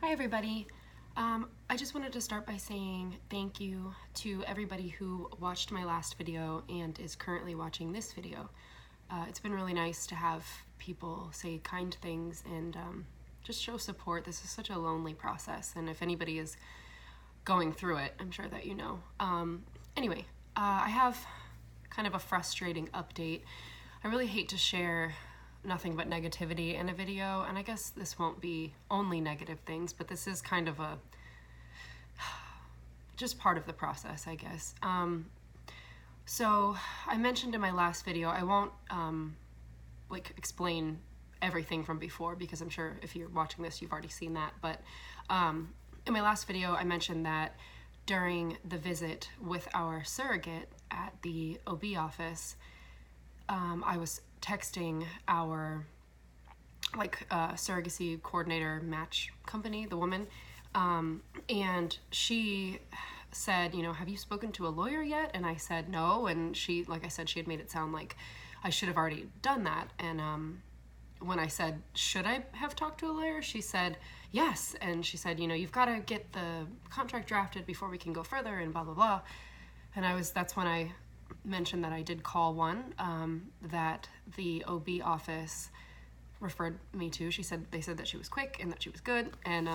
Hi everybody. I just wanted to start by saying thank you to everybody who watched my last video and is currently watching this video. It's been really nice to have people say kind things and just show support. This is such a lonely process, and if anybody is going through it, I'm sure that you know. Anyway, I have kind of a frustrating update. I really hate to share nothing but negativity in a video, and I guess this won't be only negative things, but this is kind of a just part of the process, I guess. So I mentioned in my last video, I won't explain everything from before, because I'm sure if you're watching this you've already seen that, but in my last video I mentioned that during the visit with our surrogate at the OB office, I was texting our surrogacy coordinator match company, the woman, and she said, have you spoken to a lawyer yet? And I said no, and she, like I said, she had made it sound like I should have already done that. And when I said, should I have talked to a lawyer, she said yes, and she said, you've got to get the contract drafted before we can go further, and blah blah blah. And that's when I mentioned that I did call one that the OB office referred me to. They said that she was quick and that she was good, and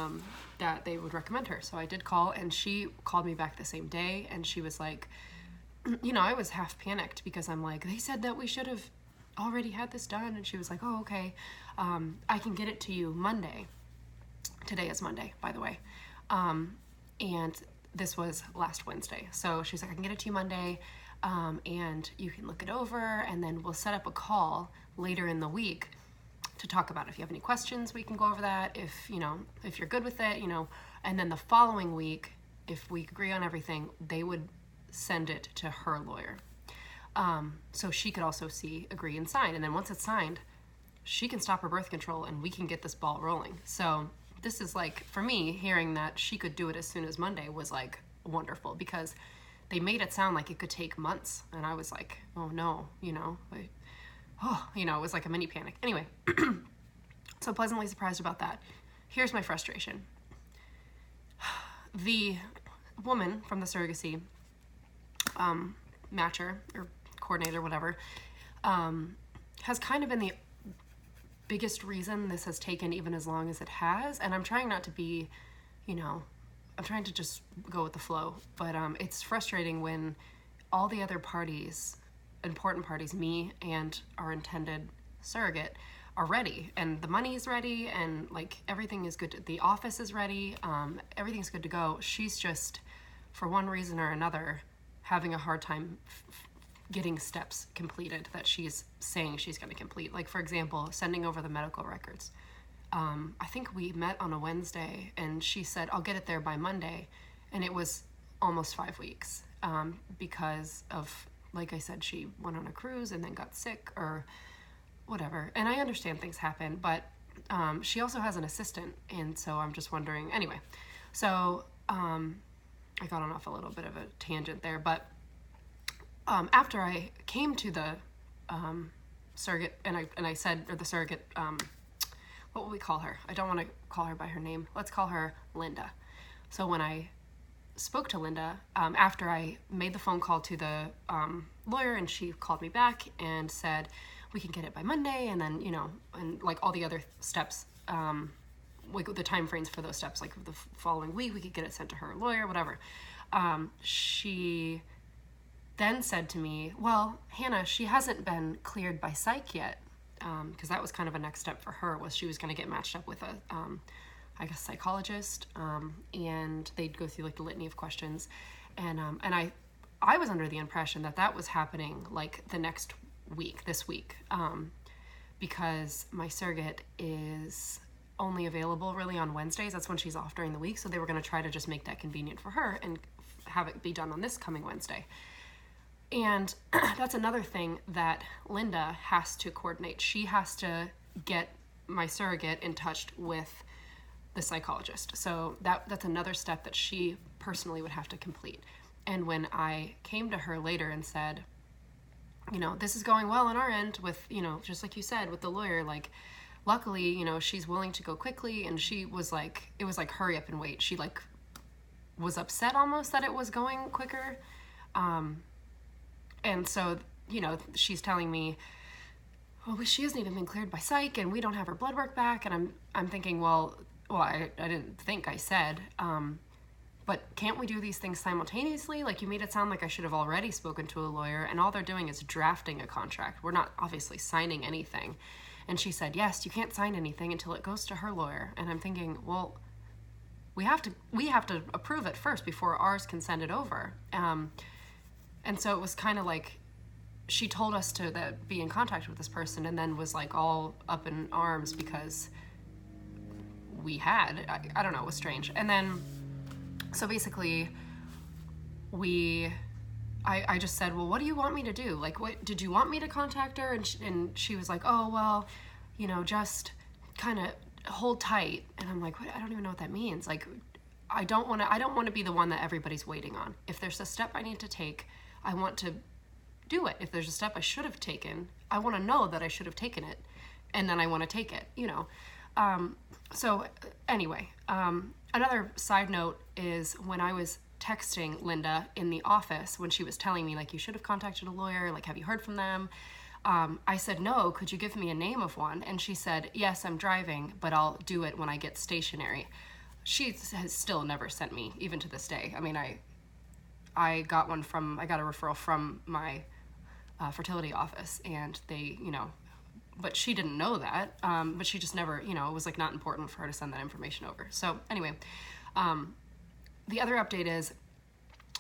that they would recommend her. So I did call, and she called me back the same day, and she was like, I was half panicked because I'm like, they said that we should have already had this done, and she was like, oh, okay, I can get it to you Monday. Today is Monday, by the way, and this was last Wednesday. So she's like, I can get it to you Monday, and you can look it over, and then we'll set up a call later in the week to talk about it. If you have any questions, we can go over that. If you're good with it, and then the following week, if we agree on everything, they would send it to her lawyer. So she could also agree and sign. And then once it's signed, she can stop her birth control and we can get this ball rolling. So this is for me, hearing that she could do it as soon as Monday was wonderful, because they made it sound like it could take months. And I was like, oh no, it was like a mini panic. Anyway, so pleasantly surprised about that. Here's my frustration. The woman from the surrogacy matcher or coordinator, whatever, has kind of been the biggest reason this has taken even as long as it has. And I'm trying not to be, I'm trying to just go with the flow, but it's frustrating when all the other parties, important parties, me and our intended surrogate, are ready, and the money's ready, and everything is good. The office is ready. Everything's good to go. She's just, for one reason or another, having a hard time getting steps completed that she's saying she's going to complete. For example, sending over the medical records. I think we met on a Wednesday, and she said, I'll get it there by Monday, and it was almost 5 weeks because of, like I said, she went on a cruise and then got sick or whatever. And I understand things happen, but she also has an assistant, and so I'm just wondering. Anyway, so I got on off a little bit of a tangent there, but after I came to the surrogate, and I said, or the surrogate, what will we call her? I don't want to call her by her name. Let's call her Linda. So when I spoke to Linda, after I made the phone call to the lawyer, and she called me back and said, we can get it by Monday, and then, and all the other steps, the time frames for those steps, the following week, we could get it sent to her lawyer, whatever. She then said to me, well, Hannah, she hasn't been cleared by psych yet, because that was kind of a next step for her, was she was going to get matched up with a psychologist, and they'd go through the litany of questions, and I was under the impression that was happening the next week, this week, because my surrogate is only available really on Wednesdays. That's when she's off during the week, so they were going to try to just make that convenient for her and have it be done on this coming Wednesday. And that's another thing that Linda has to coordinate. She has to get my surrogate in touch with the psychologist. So that's another step that she personally would have to complete. And when I came to her later and said, this is going well on our end with, just like you said, with the lawyer, luckily, you know, she's willing to go quickly, and she was like, it was like hurry up and wait. She like was upset almost that it was going quicker. And so, you know, she's telling me, well, she hasn't even been cleared by psych, and we don't have her blood work back. And I'm thinking, well, I didn't think I said, but can't we do these things simultaneously? Like, you made it sound like I should have already spoken to a lawyer, and all they're doing is drafting a contract. We're not obviously signing anything. And she said, yes, you can't sign anything until it goes to her lawyer. And I'm thinking, well, we have to approve it first before ours can send it over. And so it was kind of like, she told us to be in contact with this person, and then was like all up in arms because we had, I don't know, it was strange. And then, so basically I just said, well, what do you want me to do? Like, what, did you want me to contact her? And she was like, oh, well, you know, just kind of hold tight. And I'm like, what? I don't even know what that means. Like, I don't want to be the one that everybody's waiting on. If there's a step I need to take, I want to do it. If there's a step I should have taken, I want to know that I should have taken it, and then I want to take it, you know. So anyway, another side note is when I was texting Linda in the office, when she was telling me, like, you should have contacted a lawyer, like, have you heard from them? I said, no, could you give me a name of one? And she said, yes, I'm driving, but I'll do it when I get stationary. She has still never sent me, even to this day. I mean, I got a referral from my fertility office, and they, you know, but she didn't know that, but she just never, you know, it was like not important for her to send that information over. So anyway, the other update is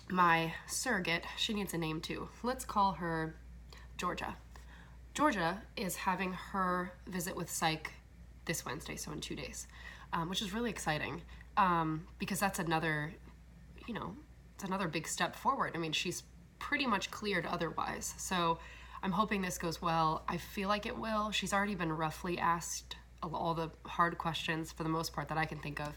my surrogate, she needs a name too. Let's call her Georgia. Georgia is having her visit with psych this Wednesday, so in 2 days, which is really exciting, because that's another, you know, it's another big step forward. I mean, she's pretty much cleared otherwise. So I'm hoping this goes well. I feel like it will. She's already been roughly asked all the hard questions for the most part that I can think of,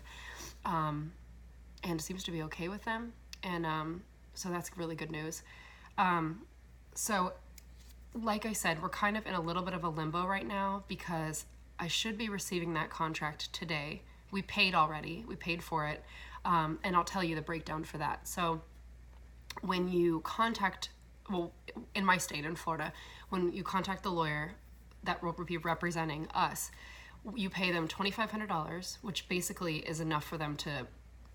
and seems to be okay with them. And so that's really good news. So like I said, we're kind of in a little bit of a limbo right now, because I should be receiving that contract today. We paid already. We paid for it. And I'll tell you the breakdown for that. So when you contact, well, in my state, in Florida, when you contact the lawyer that will be representing us, you pay them $2,500, which basically is enough for them to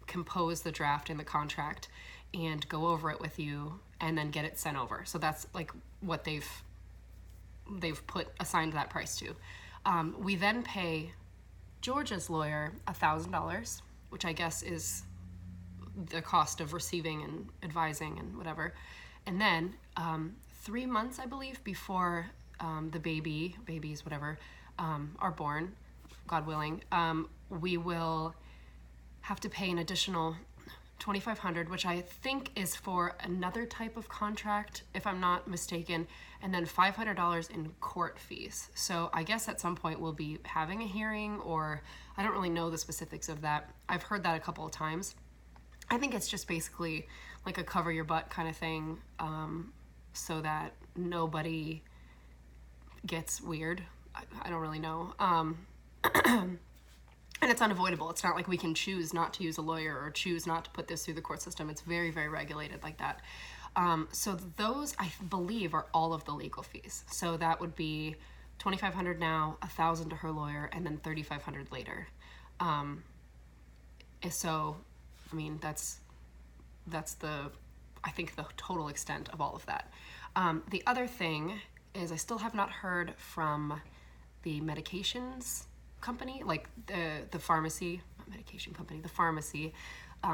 compose the draft in the contract and go over it with you and then get it sent over. So that's like what they've assigned that price to. We then pay Georgia's lawyer $1,000, which I guess is the cost of receiving and advising and whatever. And then 3 months, I believe, before the babies, whatever, are born, God willing, we will have to pay an additional $2,500, which I think is for another type of contract, if I'm not mistaken, and then $500 in court fees. So I guess at some point we'll be having a hearing, or I don't really know the specifics of that. I've heard that a couple of times. I think it's just basically like a cover your butt kind of thing, so that nobody gets weird. I don't really know. And it's unavoidable. It's not like we can choose not to use a lawyer or choose not to put this through the court system. It's very, very regulated like that. So those, I believe, are all of the legal fees. So that would be $2,500 now, $1,000 to her lawyer, and then $3,500 later. So, I mean, that's I think the total extent of all of that. The other thing is I still have not heard from the medications company, like the pharmacy, not medication company, the pharmacy,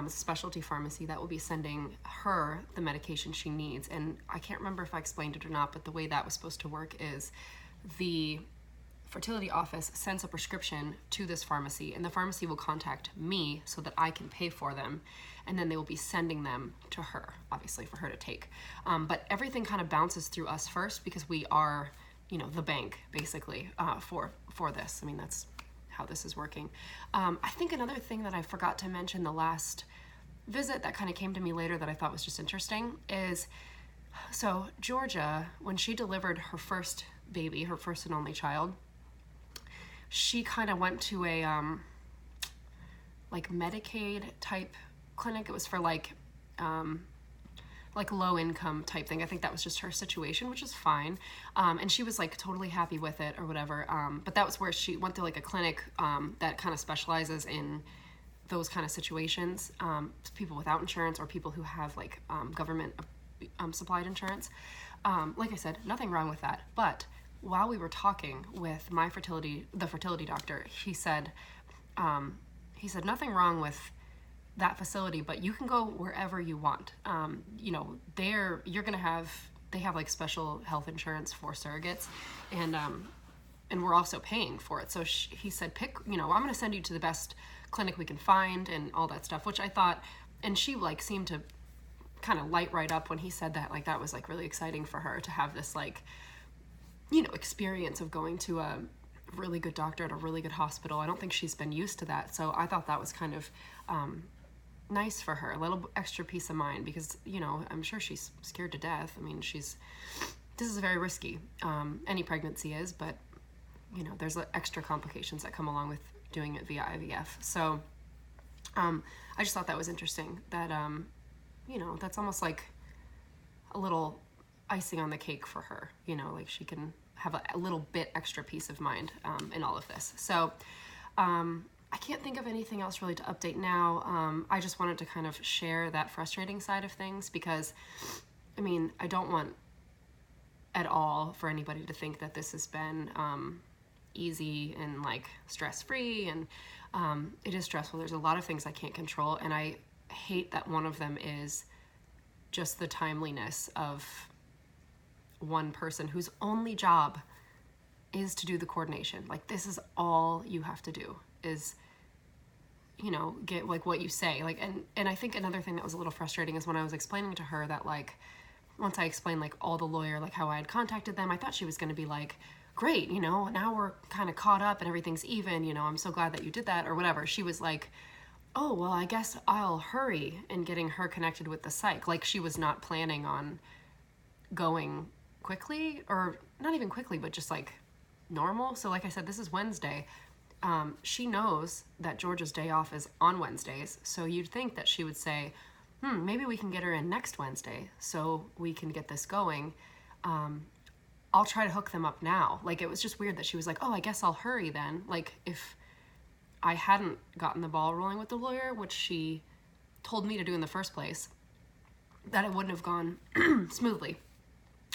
specialty pharmacy that will be sending her the medication she needs. And I can't remember if I explained it or not, but the way that was supposed to work is the fertility office sends a prescription to this pharmacy, and the pharmacy will contact me so that I can pay for them, and then they will be sending them to her, obviously, for her to take. But everything kind of bounces through us first, because we are, you know, the bank, basically, for this. I mean, that's how this is working. I think another thing that I forgot to mention the last visit that kind of came to me later that I thought was just interesting is, so Georgia, when she delivered her first baby, her first and only child, she kind of went to a like Medicaid type clinic. It was for like low income type thing. I think that was just her situation, which is fine. And she was like totally happy with it or whatever. But that was where she went to like a clinic that kind of specializes in those kind of situations, people without insurance or people who have like government supplied insurance. Like I said, nothing wrong with that. But while we were talking with the fertility doctor, he said nothing wrong with that facility, but you can go wherever you want. You know, they have like special health insurance for surrogates, and we're also paying for it. So he said, pick, you know, I'm going to send you to the best clinic we can find and all that stuff, which I thought, and she like seemed to kind of light right up when he said that. Like that was like really exciting for her to have this like, you know, experience of going to a really good doctor at a really good hospital. I don't think she's been used to that. So I thought that was kind of nice for her, a little extra peace of mind, because, you know, I'm sure she's scared to death. I mean, this is very risky. Any pregnancy is, but, you know, there's extra complications that come along with doing it via IVF. So I just thought that was interesting that, you know, that's almost like a little icing on the cake for her, you know, like she can have a little bit extra peace of mind in all of this. So I can't think of anything else really to update now. I just wanted to kind of share that frustrating side of things because, I mean, I don't want at all for anybody to think that this has been easy and like stress-free, and it is stressful. There's a lot of things I can't control, and I hate that one of them is just the timeliness of one person whose only job is to do the coordination. Like, this is all you have to do is, you know, get like what you say. Like, and I think another thing that was a little frustrating is when I was explaining to her that, like, once I explained like all the lawyer, like how I had contacted them, I thought she was going to be like, great, you know, now we're kind of caught up and everything's even, you know, I'm so glad that you did that or whatever. She was like, oh, well, I guess I'll hurry in getting her connected with the psych. Like, she was not planning on going quickly, or not even quickly, but just like normal. So like I said, this is Wednesday. She knows that Georgia's day off is on Wednesdays. So you'd think that she would say, maybe we can get her in next Wednesday so we can get this going. I'll try to hook them up now. Like, it was just weird that she was like, oh, I guess I'll hurry then. Like, if I hadn't gotten the ball rolling with the lawyer, which she told me to do in the first place, that it wouldn't have gone smoothly.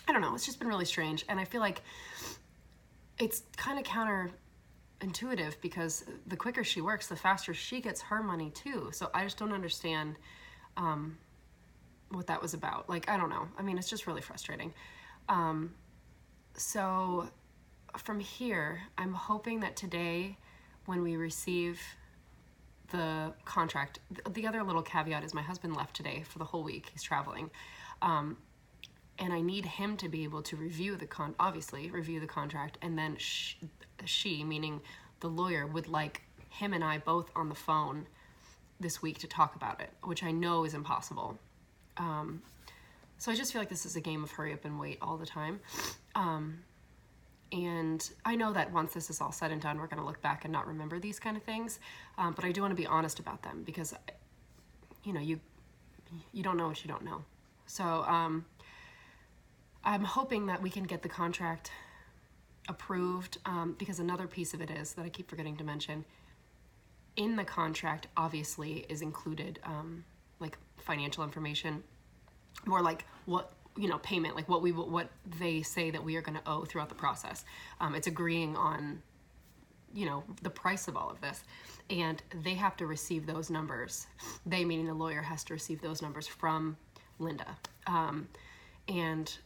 I don't know. It's just been really strange. And I feel like it's kind of counterintuitive because the quicker she works, the faster she gets her money too. So I just don't understand what that was about. Like, I don't know. I mean, it's just really frustrating. So from here, I'm hoping that today, when we receive the contract, the other little caveat is my husband left today for the whole week. He's traveling. And I need him to be able to review the contract, and then she, meaning the lawyer, would like him and I both on the phone this week to talk about it, which I know is impossible. So I just feel like this is a game of hurry up and wait all the time. And I know that once this is all said and done, we're going to look back and not remember these kind of things. But I do want to be honest about them because, you know, you don't know what you don't know. So I'm hoping that we can get the contract approved, because another piece of it is that I keep forgetting to mention. In the contract, obviously, is included like financial information, more like what, you know, payment, like what they say that we are going to owe throughout the process. It's agreeing on, you know, the price of all of this, and they have to receive those numbers. They, meaning the lawyer, has to receive those numbers from Linda, and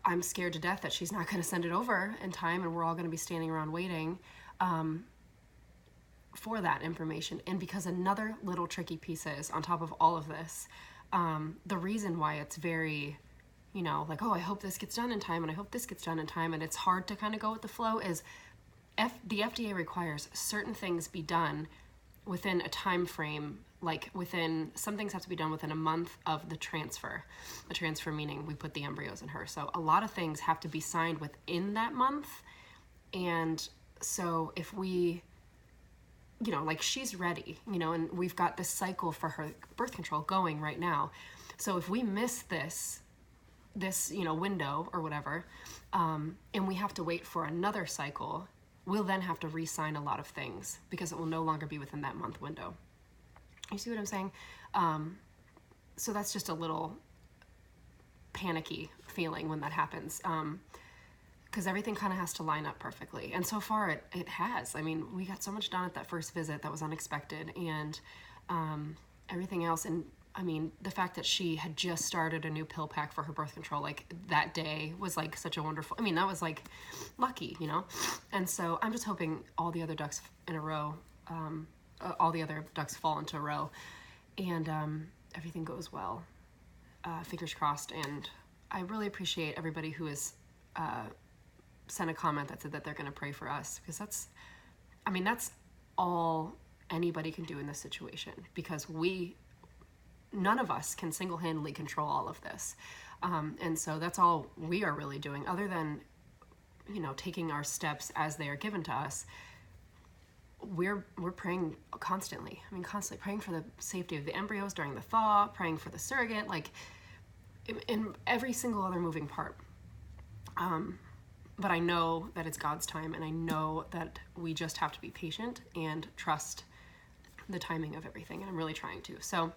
I'm scared to death that she's not going to send it over in time, and we're all going to be standing around waiting for that information. And because another little tricky piece is, on top of all of this, the reason why it's very, you know, like, oh, I hope this gets done in time, and I hope this gets done in time, and it's hard to kind of go with the flow, is the FDA requires certain things be done within a time frame. Like, some things have to be done within a month of the transfer. The transfer meaning we put the embryos in her. So a lot of things have to be signed within that month. And So if we, like she's ready, and we've got this cycle for her birth control going right now. So if we miss this window or whatever, and we have to wait for another cycle, we'll then have to re-sign a lot of things because it will no longer be within that month window. You see what I'm saying? So that's just a little panicky feeling when that happens, because everything kind of has to line up perfectly. And so far it has. I mean, we got so much done at that first visit that was unexpected, and everything else. And I mean, the fact that she had just started a new pill pack for her birth control, like that day was like such a wonderful, that was like lucky, And so I'm just hoping all the other ducks in a row, all the other ducks fall into a row, and everything goes well. Fingers crossed. And I really appreciate everybody who has sent a comment that said that they're going to pray for us, because that's all anybody can do in this situation, because none of us can single-handedly control all of this. And so that's all we are really doing, other than, taking our steps as they are given to us. We're praying constantly. Constantly praying for the safety of the embryos during the thaw, praying for the surrogate, like in every single other moving part. But I know that it's God's time, and I know that we just have to be patient and trust the timing of everything, and I'm really trying to. So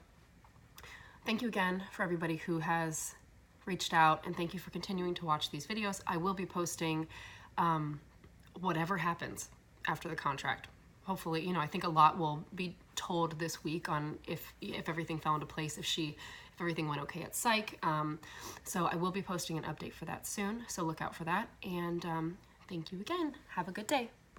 thank you again for everybody who has reached out, and thank you for continuing to watch these videos. I will be posting whatever happens after the contract. Hopefully, I think a lot will be told this week on if everything fell into place, if everything went okay at psych. So I will be posting an update for that soon, so look out for that. And thank you again. Have a good day.